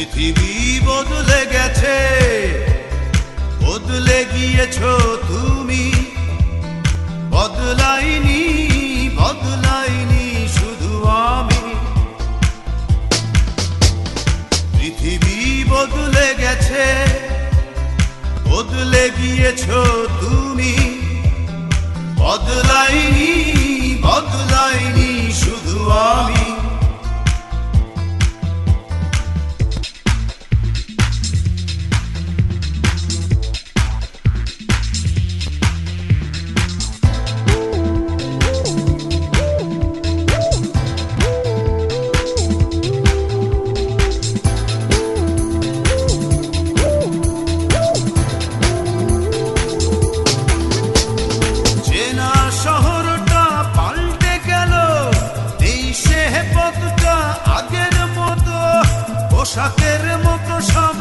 পৃথিবী বদলে গেছে, বদলে গিয়েছো তুমি। বদলাইনি, বদলাইনি শুধু আমি। পৃথিবী বদলে গেছে, বদলে গিয়েছো তুমি। বদলাইনি, বদলাইনি শুধু আমি। পোশাকের মতো সব